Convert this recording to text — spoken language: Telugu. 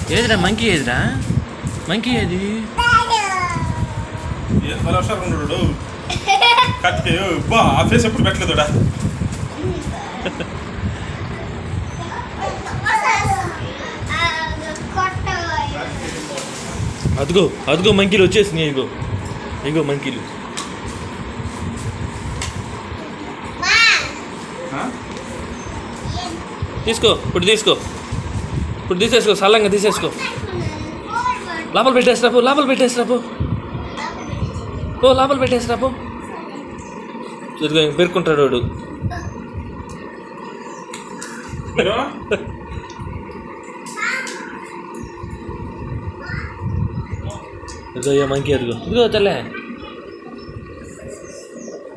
ఏదిరా మంకీ ఏదిరా మంకీ ఏది ఆ ఫేస్ ఎప్పుడు పెట్టలేదుడా అదిగో అదిగో మంకీలు వచ్చేసినాయి ఇగో ఇగో మంకీలు తీసుకో ఇప్పుడు తీసేసుకో సల్లంగా తీసేసుకో లోపల పెట్టేసిరా పో లోపల పెట్టేసిరా పో లోపల పెట్టేసిరా పో ఇదిగో పేర్కొంటాడు వాడు ఇదిగో మంకీ అదిగో ఇదిగో తల్లే